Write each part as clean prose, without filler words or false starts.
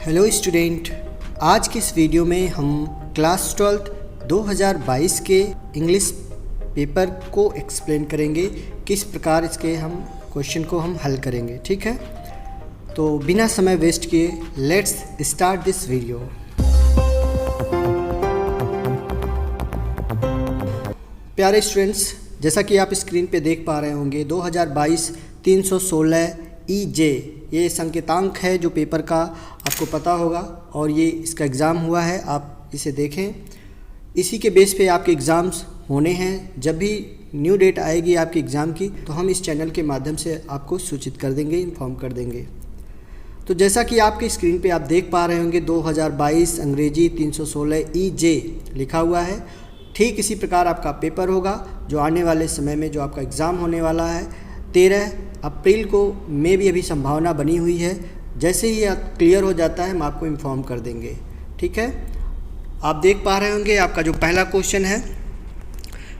Hello student, आज की इस वीडियो में हम क्लास 12 2022 के इंग्लिश पेपर को एक्सप्लेन करेंगे, किस प्रकार इसके हम क्वेश्चन को हम हल करेंगे। ठीक है, तो बिना समय वेस्ट किए लेट्स स्टार्ट दिस वीडियो। प्यारे स्टूडेंट्स, जैसा कि आप स्क्रीन पे देख पा रहे होंगे 2022 316 EJ ये संकेतांक है जो पेपर का आपको पता होगा और ये इसका एग्ज़ाम हुआ है। आप इसे देखें, इसी के बेस पे आपके एग्ज़ाम्स होने हैं। जब भी न्यू डेट आएगी आपके एग्ज़ाम की तो हम इस चैनल के माध्यम से आपको सूचित कर देंगे, इन्फॉर्म कर देंगे। तो जैसा कि आपके स्क्रीन पे आप देख पा रहे होंगे 2022 अंग्रेजी 316 EJ लिखा हुआ है। ठीक इसी प्रकार आपका पेपर होगा जो आने वाले समय में जो आपका एग्ज़ाम होने वाला है 13 अप्रैल को में भी अभी संभावना बनी हुई है। जैसे ही क्लियर हो जाता है हम आपको इन्फॉर्म कर देंगे। ठीक है, आप देख पा रहे होंगे आपका जो पहला क्वेश्चन है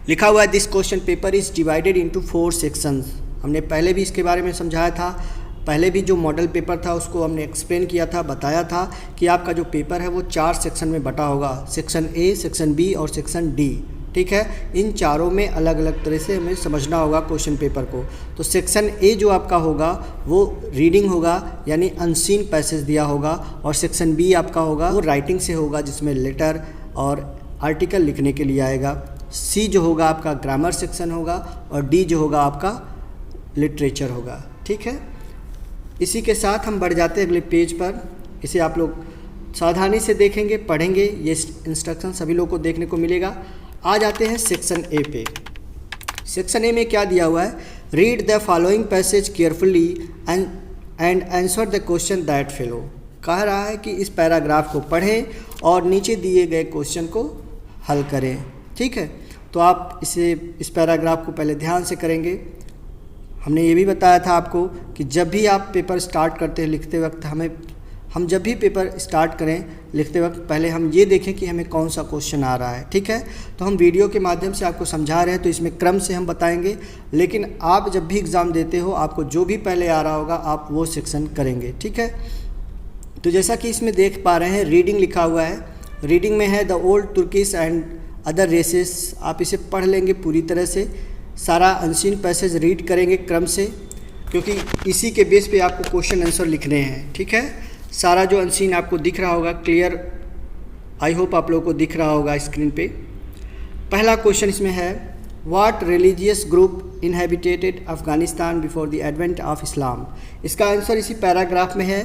लिखा हुआ है, this question paper is divided into 4 sections. हमने पहले भी इसके बारे में समझाया था, पहले भी जो मॉडल पेपर था उसको हमने एक्सप्लेन किया था, बताया था कि आपका जो पेपर है वो 4 सेक्शन में बटा होगा, सेक्शन ए, सेक्शन बी और सेक्शन डी। ठीक है, इन चारों में अलग अलग तरह से हमें समझना होगा क्वेश्चन पेपर को। तो सेक्शन ए जो आपका होगा वो रीडिंग होगा, यानी अनसीन पैसेज दिया होगा, और सेक्शन बी आपका होगा वो राइटिंग से होगा जिसमें लेटर और आर्टिकल लिखने के लिए आएगा। सी जो होगा आपका ग्रामर सेक्शन होगा और डी जो होगा आपका लिटरेचर होगा। ठीक है, इसी के साथ हम बढ़ जाते हैं अगले पेज पर। इसे आप लोग सावधानी से देखेंगे, पढ़ेंगे, ये इंस्ट्रक्शन सभी लोग को देखने को मिलेगा। आ जाते हैं सेक्शन ए पे। सेक्शन ए में क्या दिया हुआ है, read the following passage carefully and answer the question that follow. कह रहा है कि इस पैराग्राफ को पढ़ें और नीचे दिए गए क्वेश्चन को हल करें। ठीक है, तो आप इस पैराग्राफ को पहले ध्यान से करेंगे। हमने ये भी बताया था आपको कि जब भी आप पेपर स्टार्ट करते हैं लिखते वक्त हम जब भी पेपर स्टार्ट करें लिखते वक्त पहले हम ये देखें कि हमें कौन सा क्वेश्चन आ रहा है। ठीक है, तो हम वीडियो के माध्यम से आपको समझा रहे हैं तो इसमें क्रम से हम बताएंगे, लेकिन आप जब भी एग्ज़ाम देते हो आपको जो भी पहले आ रहा होगा आप वो सेक्शन करेंगे। ठीक है, तो जैसा कि इसमें देख पा रहे हैं रीडिंग लिखा हुआ है। रीडिंग में है the old Turkish and other races. आप इसे पढ़ लेंगे पूरी तरह से, सारा अनसीन पैसेज रीड करेंगे क्रम से, क्योंकि इसी के बेस पे आपको क्वेश्चन आंसर लिखने हैं। ठीक है, सारा जो अनसीन आपको दिख रहा होगा, क्लियर आई होप आप लोगों को दिख रहा होगा स्क्रीन पे। पहला क्वेश्चन इसमें है, what religious group inhabited Afghanistan before the advent of Islam. इसका आंसर इसी पैराग्राफ में है,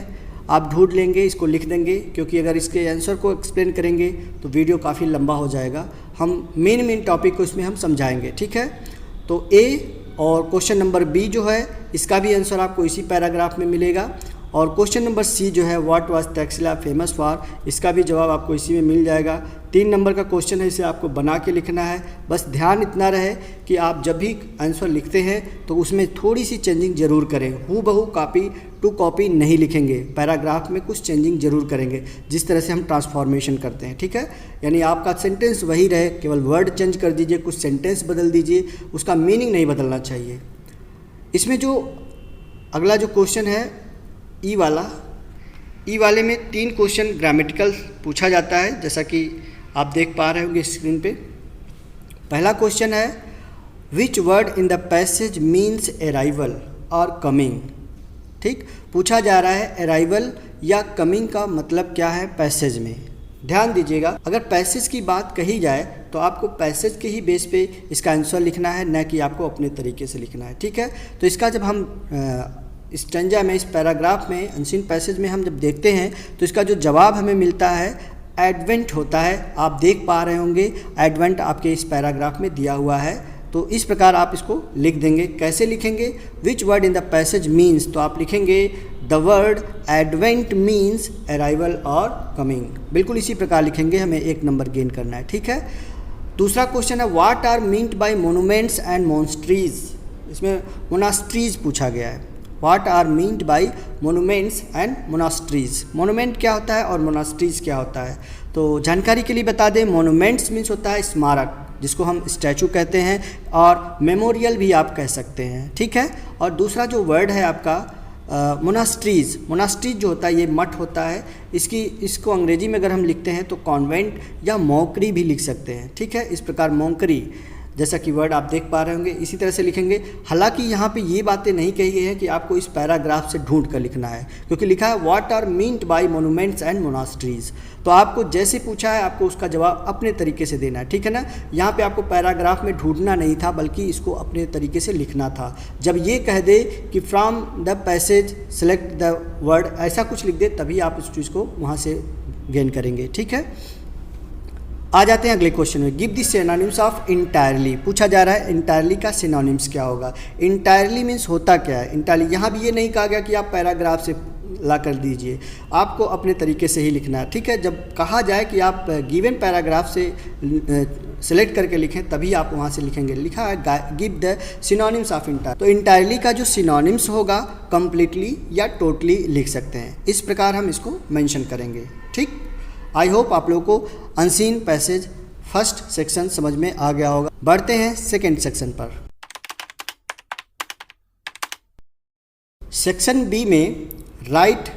आप ढूंढ लेंगे, इसको लिख देंगे, क्योंकि अगर इसके आंसर को एक्सप्लेन करेंगे तो वीडियो काफ़ी लंबा हो जाएगा। हम मेन टॉपिक को इसमें हम समझाएंगे। ठीक है, तो ए और क्वेश्चन नंबर बी जो है इसका भी आंसर आपको इसी पैराग्राफ में मिलेगा, और क्वेश्चन नंबर सी जो है what was Taxila famous for, इसका भी जवाब आपको इसी में मिल जाएगा। 3 नंबर का क्वेश्चन है, इसे आपको बना के लिखना है। बस ध्यान इतना रहे कि आप जब भी आंसर लिखते हैं तो उसमें थोड़ी सी चेंजिंग ज़रूर करें, हूबहू कॉपी टू कॉपी नहीं लिखेंगे, पैराग्राफ में कुछ चेंजिंग ज़रूर करेंगे जिस तरह से हम ट्रांसफॉर्मेशन करते हैं। ठीक है, यानी आपका सेंटेंस वही रहे, केवल वर्ड चेंज कर दीजिए, कुछ सेंटेंस बदल दीजिए, उसका मीनिंग नहीं बदलना चाहिए। इसमें जो अगला जो क्वेश्चन है ई वाले में 3 क्वेश्चन ग्रामेटिकल पूछा जाता है, जैसा कि आप देख पा रहे होंगे स्क्रीन पे। पहला क्वेश्चन है, which word in the passage means arrival और कमिंग। ठीक, पूछा जा रहा है अराइवल या कमिंग का मतलब क्या है पैसेज में। ध्यान दीजिएगा, अगर पैसेज की बात कही जाए तो आपको पैसेज के ही बेस पे इसका आंसर लिखना है, न कि आपको अपने तरीके से लिखना है। ठीक है, तो इसका जब हम स्टेंजा में, इस पैराग्राफ में, अनसीन पैसेज में हम जब देखते हैं तो इसका जो जवाब हमें मिलता है एडवेंट होता है। आप देख पा रहे होंगे एडवेंट आपके इस पैराग्राफ में दिया हुआ है, तो इस प्रकार आप इसको लिख देंगे। कैसे लिखेंगे, which word in the passage means, तो आप लिखेंगे the word advent means arrival और कमिंग। बिल्कुल इसी प्रकार लिखेंगे, हमें 1 नंबर गेन करना है। ठीक है, दूसरा क्वेश्चन है, what are meant by monuments and monasteries. इसमें मोनास्ट्रीज पूछा गया है। What are meant by monuments and monasteries. Monument क्या होता है और मोनास्ट्रीज क्या होता है, तो जानकारी के लिए बता दें, मोनूमेंट्स मीन्स होता है स्मारक, जिसको हम स्टैचू कहते हैं, और मेमोरियल भी आप कह सकते हैं। ठीक है, और दूसरा जो वर्ड है आपका मोनास्ट्रीज जो होता है ये मठ होता है, इसको अंग्रेजी में अगर हम लिखते हैं तो कॉन्वेंट या मॉकरी भी लिख सकते हैं, ठीक है। इस प्रकार मॉकरी जैसा कि वर्ड आप देख पा रहे होंगे इसी तरह से लिखेंगे। हालांकि यहाँ पे ये बातें नहीं कही गई है कि आपको इस पैराग्राफ से ढूंढ कर लिखना है, क्योंकि लिखा है what are meant by monuments and monasteries. तो आपको जैसे पूछा है आपको उसका जवाब अपने तरीके से देना है, ठीक है ना। यहाँ पे आपको पैराग्राफ में ढूंढना नहीं था बल्कि इसको अपने तरीके से लिखना था। जब ये कह दे कि from the passage select the word, ऐसा कुछ लिख दे तभी आप उस चीज़ को वहाँ से गेन करेंगे, ठीक है। आ जाते हैं अगले क्वेश्चन में। Give the synonyms of entirely. पूछा जा रहा है इंटायरली का सिनोनिम्स क्या होगा। इंटायरली मीन्स होता क्या है। इंटायरली यहाँ भी ये नहीं कहा गया कि आप पैराग्राफ से ला कर दीजिए, आपको अपने तरीके से ही लिखना है, ठीक है। जब कहा जाए कि आप गिवन पैराग्राफ से सेलेक्ट करके लिखें तभी आप वहाँ से लिखेंगे। लिखा है give the synonyms of entire. तो इंटायरली का जो सिनोनिम्स होगा कंप्लीटली या टोटली लिख सकते हैं। इस प्रकार हम इसको मेंशन करेंगे, ठीक। आई होप आप लोगों को अनसीन पैसेज फर्स्ट सेक्शन समझ में आ गया होगा। बढ़ते हैं सेकंड सेक्शन पर। सेक्शन बी में राइट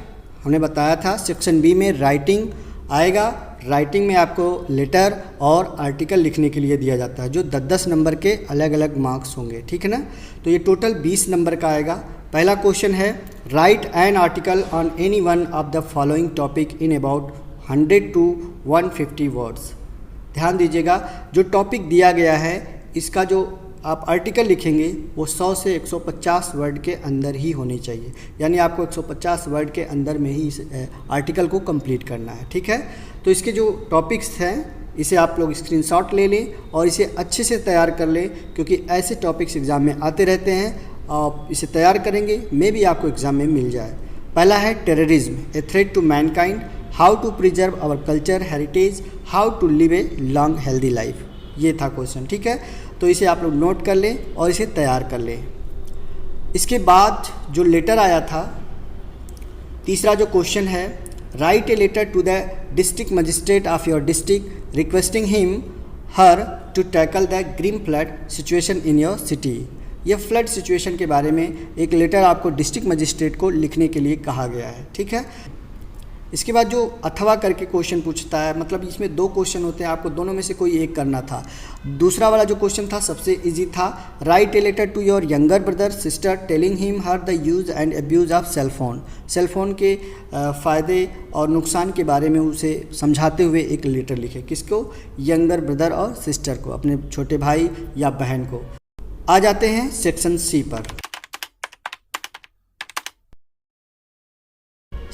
हमने बताया था, सेक्शन बी में राइटिंग आएगा। राइटिंग में आपको लेटर और आर्टिकल लिखने के लिए दिया जाता है, जो 10-10 नंबर के अलग अलग मार्क्स होंगे, ठीक है ना। तो ये टोटल 20 नंबर का आएगा। पहला क्वेश्चन है right an article on any one of the following topic in about 100 to 150 words. ध्यान दीजिएगा जो टॉपिक दिया गया है इसका जो आप आर्टिकल लिखेंगे वो 100 से 150 वर्ड के अंदर ही होनी चाहिए, यानी आपको 150 वर्ड के अंदर में ही इस आर्टिकल को कंप्लीट करना है, ठीक है। तो इसके जो टॉपिक्स हैं इसे आप लोग स्क्रीनशॉट ले लें और इसे अच्छे से तैयार कर लें, क्योंकि ऐसे टॉपिक्स एग्ज़ाम में आते रहते हैं। आप इसे तैयार करेंगे मे भी आपको एग्ज़ाम में मिल जाए। पहला है terrorism, a threat to mankind, how to preserve our culture heritage, how to live a long healthy life. ये था क्वेश्चन, ठीक है। तो इसे आप लोग नोट कर लें और इसे तैयार कर लें। इसके बाद जो लेटर आया था, तीसरा जो क्वेश्चन है write a letter to the district magistrate of your district requesting him her to tackle the green flood situation in your city. यह फ्लड सिचुएशन के बारे में एक लेटर आपको डिस्ट्रिक्ट मजिस्ट्रेट को लिखने के लिए कहा गया है, ठीक है। इसके बाद जो अथवा करके क्वेश्चन पूछता है, मतलब इसमें 2 क्वेश्चन होते हैं, आपको दोनों में से कोई एक करना था। दूसरा वाला जो क्वेश्चन था सबसे इजी था, write a letter to your younger brother sister telling him her the use and abuse of cellphone. Cellphone के फ़ायदे और नुकसान के बारे में उसे समझाते हुए एक लेटर लिखे। किसको? यंगर ब्रदर और सिस्टर को, अपने छोटे भाई या बहन को। आ जाते हैं सेक्शन सी पर।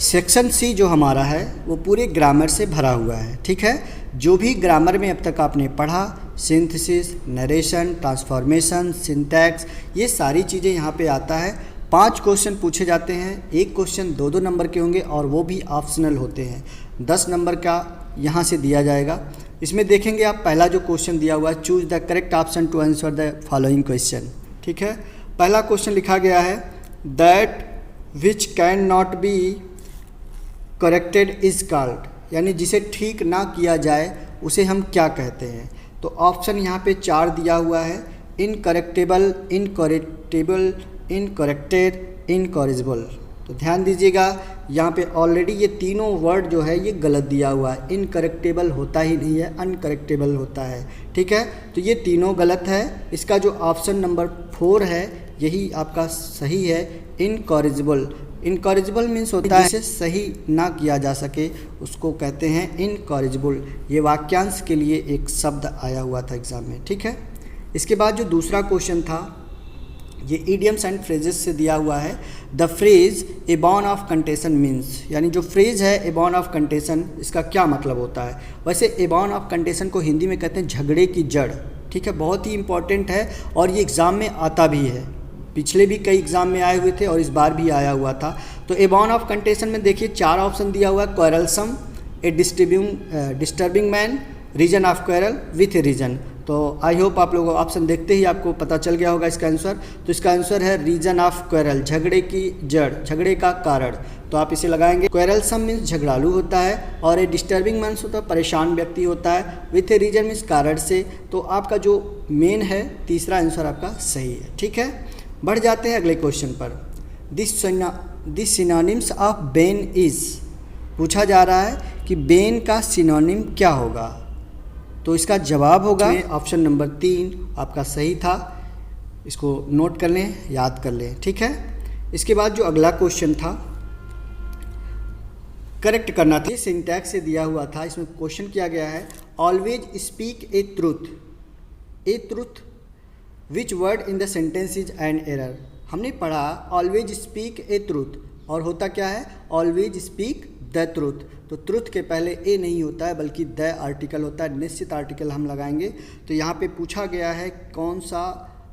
सेक्शन सी जो हमारा है वो पूरे ग्रामर से भरा हुआ है, ठीक है। जो भी ग्रामर में अब तक आपने पढ़ा, सिंथेसिस, नरेशन, ट्रांसफॉर्मेशन, सिंटैक्स, ये सारी चीज़ें यहाँ पे आता है। 5 क्वेश्चन पूछे जाते हैं, एक क्वेश्चन 2-2 नंबर के होंगे और वो भी ऑप्शनल होते हैं। 10 नंबर का यहाँ से दिया जाएगा। इसमें देखेंगे आप पहला जो क्वेश्चन दिया हुआ है, choose the correct option to answer the following question, ठीक है। पहला क्वेश्चन लिखा गया है that which can not be corrected is called, यानी जिसे ठीक ना किया जाए उसे हम क्या कहते हैं। तो ऑप्शन यहाँ पे 4 दिया हुआ है, इनकरेक्टेबल, इनकरेक्टेबल, इनकरेक्टेड, इनकॉरिजिबल। तो ध्यान दीजिएगा यहाँ पे ऑलरेडी ये तीनों वर्ड जो है ये गलत दिया हुआ है। इनकरेक्टेबल होता ही नहीं है, अनकरेक्टेबल होता है, ठीक है। तो ये तीनों गलत है। इसका जो ऑप्शन नंबर 4 है यही आपका सही है, इनकॉरिजिबल। इनकॉरिजिबल मीन्स होता है जिसे सही ना किया जा सके उसको कहते हैं इनकॉरिजिबल। ये वाक्यांश के लिए एक शब्द आया हुआ था एग्जाम में, ठीक है। इसके बाद जो दूसरा क्वेश्चन था ये इडियम्स एंड फ्रेजेस से दिया हुआ है। The phrase a born of contention means, यानी जो फ्रेज है ए बॉर्न ऑफ कंटेशन, इसका क्या मतलब होता है। वैसे ए बॉर्न ऑफ कंटेशन को हिंदी में कहते हैं झगड़े की जड़, ठीक है। बहुत ही इंपॉर्टेंट है और ये एग्ज़ाम में आता भी है। पिछले भी कई एग्जाम में आए हुए थे और इस बार भी आया हुआ था। तो ए बॉर्न ऑफ कंटेशन में देखिए 4 ऑप्शन दिया हुआ है, quarrelsome, a disturbing man, reason of quarrel with a reason. तो आई होप आप लोगों ऑप्शन देखते ही आपको पता चल गया होगा इसका आंसर। तो इसका आंसर है रीजन ऑफ क्वेरल, झगड़े की जड़, झगड़े का कारण। तो आप इसे लगाएंगे। क्वेरलसम मीन्स झगड़ालू होता है और ए डिस्टर्बिंग मीन्स होता है परेशान व्यक्ति होता है, विथ ए रीजन मीन्स कारण से। तो आपका जो मेन है तीसरा आंसर आपका सही है, ठीक है। बढ़ जाते हैं अगले क्वेश्चन पर। This the synonyms of Ben is, पूछा जा रहा है कि बेन का सिनोनिम क्या होगा। तो इसका जवाब होगा ऑप्शन नंबर 3 आपका सही था। इसको नोट कर लें, याद कर लें, ठीक है। इसके बाद जो अगला क्वेश्चन था करेक्ट करना था, सिंटैक्स से दिया हुआ था। इसमें क्वेश्चन किया गया है always speak a truth which word in the sentence is an error. हमने पढ़ा ऑलवेज स्पीक ए ट्रूथ, और होता क्या है ऑलवेज स्पीक द ट्रूथ। तो ट्रूथ के पहले ए नहीं होता है बल्कि द आर्टिकल होता है, निश्चित आर्टिकल हम लगाएंगे। तो यहाँ पे पूछा गया है कौन सा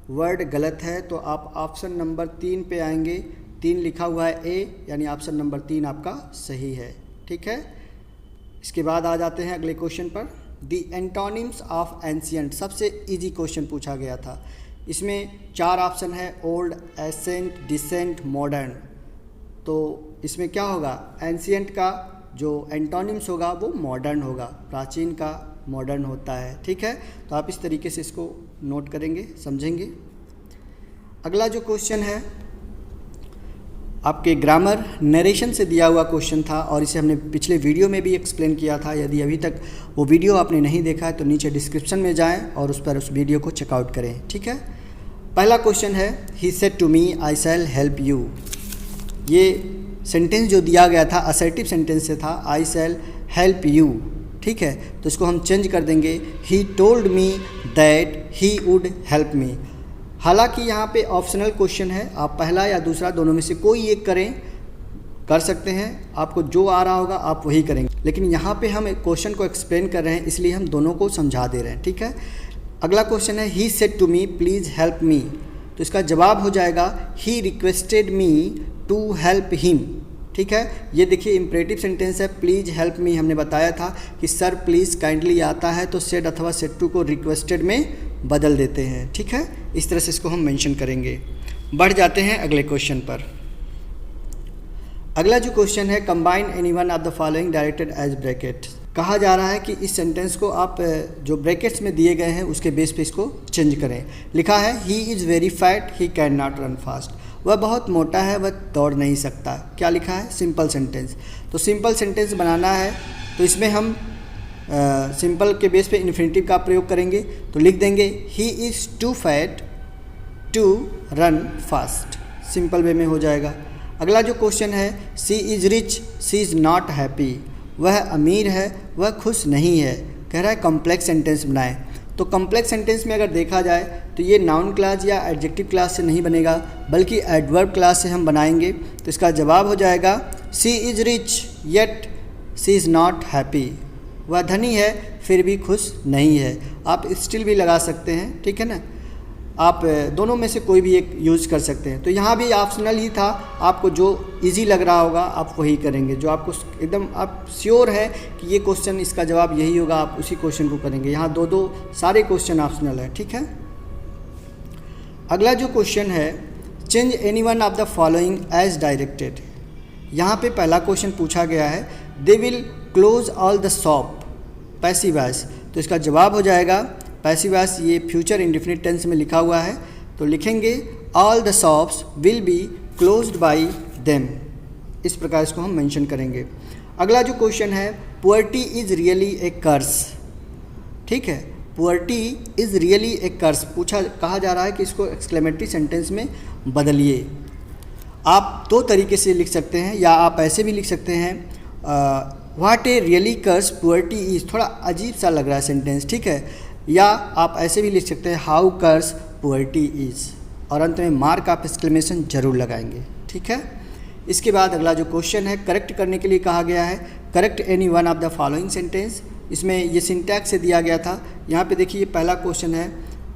वर्ड गलत है, तो आप ऑप्शन नंबर 3 पे आएंगे। 3 लिखा हुआ है ए, यानी ऑप्शन नंबर 3 आपका सही है, ठीक है। इसके बाद आ जाते हैं अगले क्वेश्चन पर। द एंटोनिम्स ऑफ एंशियंट, सबसे इजी क्वेश्चन पूछा गया था। इसमें 4 ऑप्शन है, ओल्ड, एसेंट, डिसेंट, मॉडर्न। तो इसमें क्या होगा, एंशियंट का जो एंटोनिम्स होगा वो मॉडर्न होगा, प्राचीन का मॉडर्न होता है, ठीक है। तो आप इस तरीके से इसको नोट करेंगे, समझेंगे। अगला जो क्वेश्चन है आपके ग्रामर नरेशन से दिया हुआ क्वेश्चन था, और इसे हमने पिछले वीडियो में भी एक्सप्लेन किया था। यदि अभी तक वो वीडियो आपने नहीं देखा है तो नीचे डिस्क्रिप्शन में जाएं और उस पर उस वीडियो को चेकआउट करें, ठीक है। पहला क्वेश्चन है he said to me I shall help you. ये सेंटेंस जो दिया गया था असर्टिव सेंटेंस से था, आई शैल हेल्प यू, ठीक है। तो इसको हम चेंज कर देंगे, he told me that he would help me. हालांकि यहाँ पे ऑप्शनल क्वेश्चन है, आप पहला या दूसरा दोनों में से कोई एक कर सकते हैं। आपको जो आ रहा होगा आप वही करेंगे, लेकिन यहाँ पे हम क्वेश्चन को एक्सप्लेन कर रहे हैं इसलिए हम दोनों को समझा दे रहे हैं, ठीक है। अगला क्वेश्चन है he said to me please help me. तो इसका जवाब हो जाएगा he requested me to help him, ठीक है। ये देखिए इम्परेटिव सेंटेंस है, प्लीज़ हेल्प मी। हमने बताया था कि सर प्लीज़ काइंडली आता है तो सेड अथवा सेड टू को रिक्वेस्टेड में बदल देते हैं, ठीक है। इस तरह से इसको हम मेंशन करेंगे। बढ़ जाते हैं अगले क्वेश्चन पर। अगला जो क्वेश्चन है combine any one of the following directed age bracket. कहा जा रहा है कि इस सेंटेंस को आप जो ब्रैकेट्स में दिए गए हैं उसके बेस पे इसको चेंज करें। लिखा है he is very fat he can not run fast. वह बहुत मोटा है, वह दौड़ नहीं सकता। क्या लिखा है, सिंपल सेंटेंस। तो सिंपल सेंटेंस बनाना है तो इसमें हम सिंपल के बेस पे इन्फिनेटिव का प्रयोग करेंगे। तो लिख देंगे he is too fat to run fast, simple way में हो जाएगा। अगला जो क्वेश्चन है she is rich she is not happy. वह अमीर है, वह खुश नहीं है। कह रहा है कॉम्प्लेक्स सेंटेंस बनाएं। तो कॉम्प्लेक्स सेंटेंस में अगर देखा जाए तो ये नाउन क्लास या एडजेक्टिव क्लास से नहीं बनेगा बल्कि एडवर्ब क्लास से हम बनाएंगे। तो इसका जवाब हो जाएगा she is rich yet she is not happy. वह धनी है फिर भी खुश नहीं है। आप स्टिल भी लगा सकते हैं, ठीक है ना। आप दोनों में से कोई भी एक यूज़ कर सकते हैं। तो यहाँ भी ऑप्शनल ही था, आपको जो इजी लग रहा होगा आप वही करेंगे। जो आपको एकदम आप श्योर है कि ये क्वेश्चन इसका जवाब यही होगा, आप उसी क्वेश्चन को करेंगे। यहाँ दो सारे क्वेश्चन ऑप्शनल है, ठीक है। अगला जो क्वेश्चन है change any one of the following as directed. यहाँ पे पहला क्वेश्चन पूछा गया है they will close all the shop, passive voice. तो इसका जवाब हो जाएगा पैसिव वॉइस, ये फ्यूचर इंडेफिनिट टेंस में लिखा हुआ है। तो लिखेंगे all the shops will be closed by them. इस प्रकार इसको हम मेंशन करेंगे। अगला जो क्वेश्चन है पुअर्टी इज़ रियली ए कर्स, ठीक है। पुअर्टी इज़ रियली ए कर्स कहा जा रहा है कि इसको एक्सक्लेमेटरी सेंटेंस में बदलिए। आप दो तरीके से लिख सकते हैं, या आप ऐसे भी लिख सकते हैं what a really curse poverty is. थोड़ा अजीब सा लग रहा है सेंटेंस, ठीक है। या आप ऐसे भी लिख सकते हैं हाउ कर्स पुअर्टी इज़, और अंत में मार्क ऑफ एक्सक्लेमेशन जरूर लगाएंगे, ठीक है। इसके बाद अगला जो क्वेश्चन है करेक्ट करने के लिए कहा गया है correct any one of the following sentence. इसमें ये सिंटैक्स से दिया गया था। यहाँ पे देखिए पहला क्वेश्चन है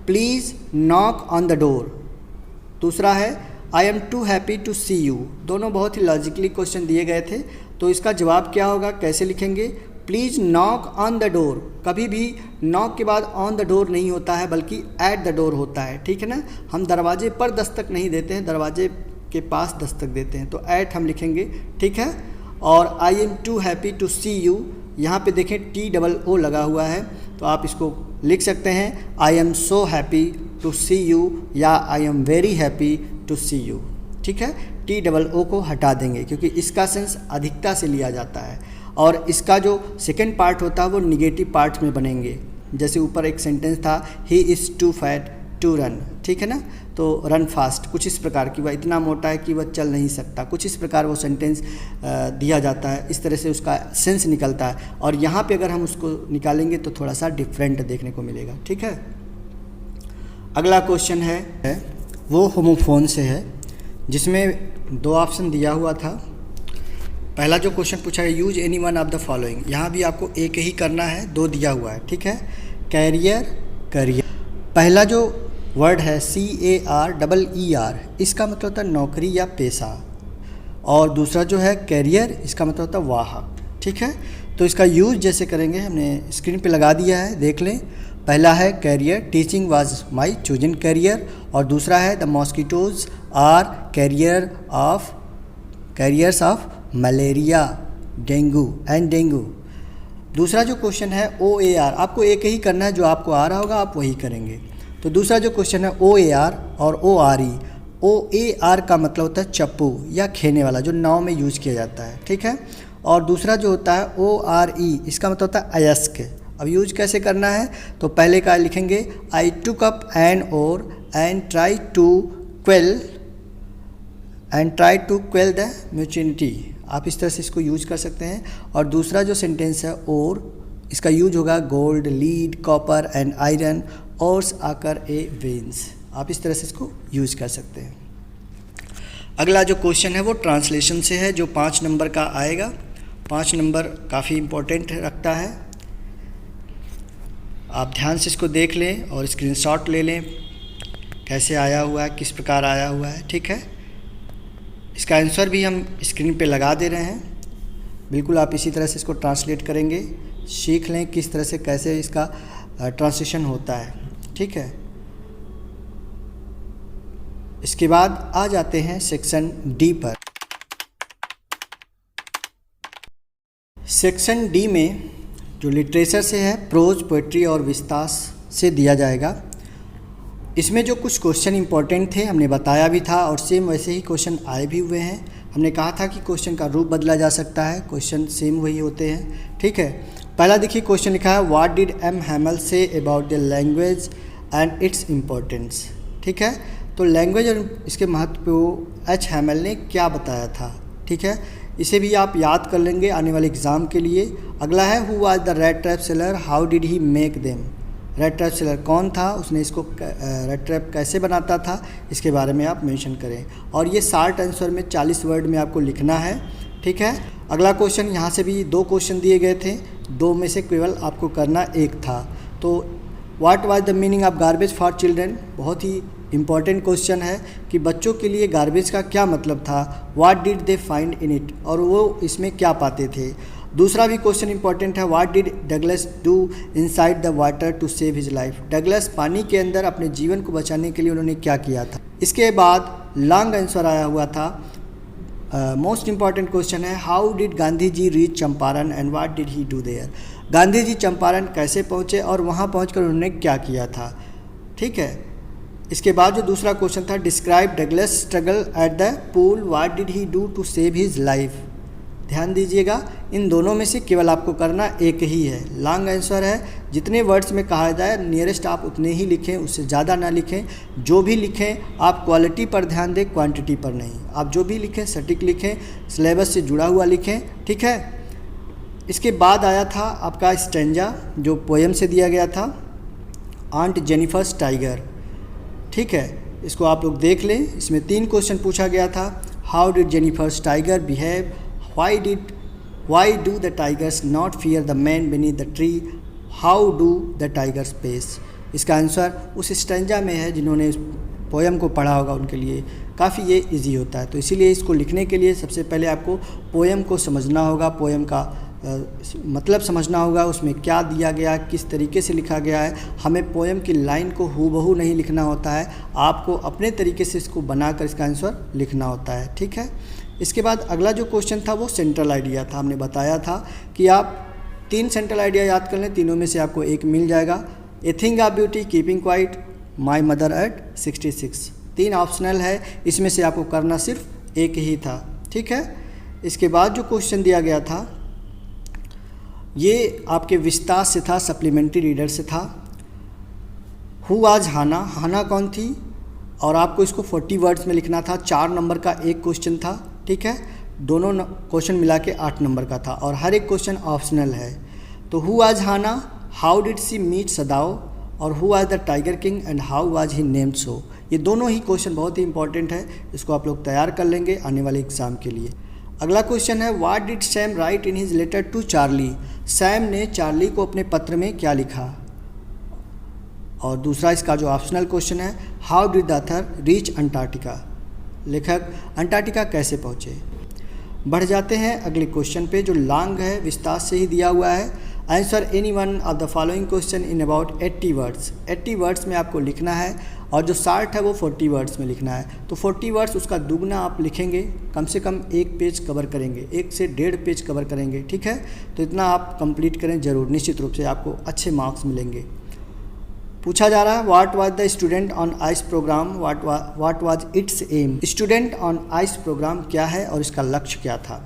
please knock on the door. दूसरा है I am too happy to see you. दोनों बहुत ही लॉजिकली क्वेश्चन दिए गए थे। तो इसका जवाब क्या होगा, कैसे लिखेंगे, please knock on the door. कभी भी नॉक के बाद ऑन द डोर नहीं होता है बल्कि एट द डोर होता है, ठीक है ना। हम दरवाजे पर दस्तक नहीं देते हैं, दरवाजे के पास दस्तक देते हैं। तो एट हम लिखेंगे, ठीक है। और I am too happy to see you, यहाँ पे देखें TOO लगा हुआ है। तो आप इसको लिख सकते हैं I am so happy to see you या I am very happy to see you, ठीक है। TOO को हटा देंगे क्योंकि इसका सेंस अधिकता से लिया जाता है और इसका जो सेकेंड पार्ट होता है वो निगेटिव पार्ट में बनेंगे। जैसे ऊपर एक सेंटेंस था, he is too fat to run, ठीक है ना, तो रन फास्ट, कुछ इस प्रकार की, वह इतना मोटा है कि वह चल नहीं सकता, कुछ इस प्रकार वो सेंटेंस दिया जाता है। इस तरह से उसका सेंस निकलता है और यहाँ पे अगर हम उसको निकालेंगे तो थोड़ा सा डिफरेंट देखने को मिलेगा, ठीक है। अगला क्वेश्चन है वो होमोफोन से है, जिसमें 2 ऑप्शन दिया हुआ था। पहला जो क्वेश्चन पूछा है, use any one of the following, यहाँ भी आपको एक ही करना है, 2 दिया हुआ है, ठीक है। कैरियर, करियर, पहला जो वर्ड है CAREER, इसका मतलब होता है नौकरी या पेशा, और दूसरा जो है कैरियर, इसका मतलब होता है वाहक, ठीक है। तो इसका यूज जैसे करेंगे, हमने स्क्रीन पे लगा दिया है, देख लें। पहला है career, teaching was my chosen career, और दूसरा है the mosquitoes are carriers of malaria, dengue. दूसरा जो क्वेश्चन है OAR, आपको एक ही करना है, जो आपको आ रहा होगा आप वही करेंगे। तो दूसरा जो क्वेश्चन है OAR और ORE। OAR का मतलब होता है चप्पू या खेने वाला, जो नाव में यूज किया जाता है, ठीक है। और दूसरा जो होता है ORE, इसका मतलब होता है अयस्क। अब यूज कैसे करना है, तो पहले का लिखेंगे, I took up an oar and try to quell the mutiny, आप इस तरह से इसको यूज कर सकते हैं। और दूसरा जो सेंटेंस है और, इसका यूज होगा gold, lead, copper and iron, ores आकर ए वेन्स, आप इस तरह से इसको यूज कर सकते हैं। अगला जो क्वेश्चन है वो ट्रांसलेशन से है, जो 5 नंबर का आएगा। 5 नंबर काफ़ी इम्पोर्टेंट रखता है, आप ध्यान से इसको देख लें और स्क्रीनशॉट ले लें, कैसे आया हुआ है, किस प्रकार आया हुआ है, ठीक है। इसका आंसर भी हम स्क्रीन पे लगा दे रहे हैं, बिल्कुल आप इसी तरह से इसको ट्रांसलेट करेंगे, सीख लें किस तरह से कैसे इसका ट्रांसलेशन होता है, ठीक है। इसके बाद आ जाते हैं सेक्शन डी पर। सेक्शन डी में जो लिटरेचर से है, प्रोज, पोएट्री और विस्तास से दिया जाएगा। इसमें जो कुछ क्वेश्चन इंपॉर्टेंट थे हमने बताया भी था, और सेम वैसे ही क्वेश्चन आए भी हुए हैं। हमने कहा था कि क्वेश्चन का रूप बदला जा सकता है, क्वेश्चन सेम वही होते हैं, ठीक है। पहला देखिए क्वेश्चन लिखा है, what did M. हैमल say about the language and its importance, ठीक है। तो लैंग्वेज और इसके महत्व को H. हैमल ने क्या बताया था, ठीक है। इसे भी आप याद कर लेंगे आने वाले एग्ज़ाम के लिए। अगला है, who was the red trap seller, how did he make them, red trap seller कौन था, उसने इसको रेड ट्रैप कैसे बनाता था, इसके बारे में आप मेंशन करें। और ये शॉर्ट आंसर में 40 वर्ड में आपको लिखना है, ठीक है। अगला क्वेश्चन, यहाँ से भी 2 क्वेश्चन दिए गए थे, 2 में से केवल आपको करना एक था। तो what was the meaning of garbage for children, बहुत ही इम्पॉर्टेंट क्वेश्चन है कि बच्चों के लिए गार्बेज का क्या मतलब था। What did they find in it, और वो इसमें क्या पाते थे। दूसरा भी क्वेश्चन इंपॉर्टेंट है, what did Douglas do inside the water to save his life, Douglas पानी के अंदर अपने जीवन को बचाने के लिए उन्होंने क्या किया था। इसके बाद लॉन्ग आंसर आया हुआ था। मोस्ट इंपॉर्टेंट क्वेश्चन है, how did Gandhi ji reach Champaran and what did he do there, Gandhi ji Champaran कैसे पहुँचे और वहाँ पहुँचकर उन्होंने क्या किया था, ठीक है। इसके बाद जो दूसरा क्वेश्चन था, describe Douglas struggle at the pool, what did he do to save his life. ध्यान दीजिएगा, इन दोनों में से केवल आपको करना एक ही है। लॉन्ग आंसर है, जितने वर्ड्स में कहा जाए नियरेस्ट आप उतने ही लिखें, उससे ज़्यादा ना लिखें। जो भी लिखें आप क्वालिटी पर ध्यान दें, क्वांटिटी पर नहीं। आप जो भी लिखें सटीक लिखें, सिलेबस से जुड़ा हुआ लिखें, ठीक है। इसके बाद आया था आपका स्टेंजा, जो पोएम से दिया गया था, आंट जेनिफर्स टाइगर, ठीक है। इसको आप लोग देख लें, इसमें 3 क्वेश्चन पूछा गया था। How did Jennifer's tiger behave, why do the tigers not fear the man beneath the tree, how do the tigers pace। इसका आंसर उस स्टैंजा में है, जिन्होंने इस पोएम को पढ़ा होगा उनके लिए काफ़ी ये इजी होता है। तो इसीलिए इसको लिखने के लिए सबसे पहले आपको पोएम को समझना होगा, पोएम का मतलब समझना होगा, उसमें क्या दिया गया, किस तरीके से लिखा गया है। हमें पोएम की लाइन को हूबहू नहीं लिखना होता है, आपको अपने तरीके से इसको बनाकर इसका आंसर लिखना होता है, ठीक है। इसके बाद अगला जो क्वेश्चन था वो सेंट्रल आइडिया था। हमने बताया था कि आप 3 सेंट्रल आइडिया याद कर लें, तीनों में से आपको एक मिल जाएगा। A thing of beauty, keeping quiet, my mother eight 66, 3 optional है, इसमें से आपको करना सिर्फ एक ही था। ठीक है, इसके बाद जो क्वेश्चन दिया गया था ये आपके विस्तार से था, सप्लीमेंट्री रीडर से था। हु वाज हाना, हाना कौन थी, और आपको इसको 40 वर्ड्स में लिखना था। 4 नंबर का एक क्वेश्चन था। ठीक है, दोनों क्वेश्चन मिला के 8 नंबर का था और हर एक क्वेश्चन ऑप्शनल है। तो who was Hana, how did she meet Sadao, और who was the tiger king and how was he named so. ये दोनों ही क्वेश्चन बहुत ही इंपॉर्टेंट है, इसको आप लोग तैयार कर लेंगे आने वाले एग्ज़ाम के लिए। अगला क्वेश्चन है what did Sam write in his letter to Charlie. Sam ने चार्ली को अपने पत्र में क्या लिखा। और दूसरा इसका जो ऑप्शनल क्वेश्चन है how did the author reach Antarctica, लेखक अंटार्कटिका कैसे पहुँचे। बढ़ जाते हैं अगले क्वेश्चन पे जो लॉन्ग है, विस्तार से ही दिया हुआ है। Answer any one of the following question in about 80 words. 80 words में आपको लिखना है और जो 60 है वो 40 वर्ड्स में लिखना है। तो 40 वर्ड्स उसका दुगना आप लिखेंगे, कम से कम 1 पेज कवर करेंगे, 1 से 1.5 पेज कवर करेंगे। ठीक है, तो इतना आप कंप्लीट करें ज़रूर, निश्चित रूप से आपको अच्छे मार्क्स मिलेंगे। पूछा जा रहा है what was the student on ice program, what was its aim. Student on ice program क्या है और इसका लक्ष्य क्या था।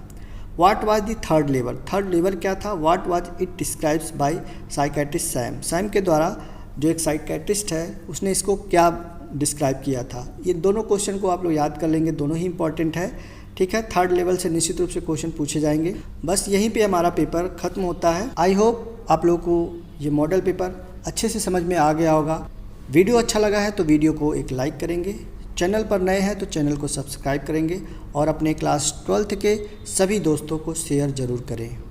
What was the third level, third level क्या था। What was it describes by psychiatrist Sam, Sam के द्वारा जो एक साइकेट्रिस्ट है उसने इसको क्या डिस्क्राइब किया था। ये दोनों क्वेश्चन को आप लोग याद कर लेंगे, दोनों ही इंपॉर्टेंट है। ठीक है, थर्ड लेवल से निश्चित रूप से क्वेश्चन पूछे जाएंगे। बस यहीं पे हमारा पेपर ख़त्म होता है। आई होप आप लोगों को ये मॉडल पेपर अच्छे से समझ में आ गया होगा। वीडियो अच्छा लगा है तो वीडियो को एक लाइक करेंगे, चैनल पर नए हैं तो चैनल को सब्सक्राइब करेंगे और अपने क्लास 12th के सभी दोस्तों को शेयर ज़रूर करें।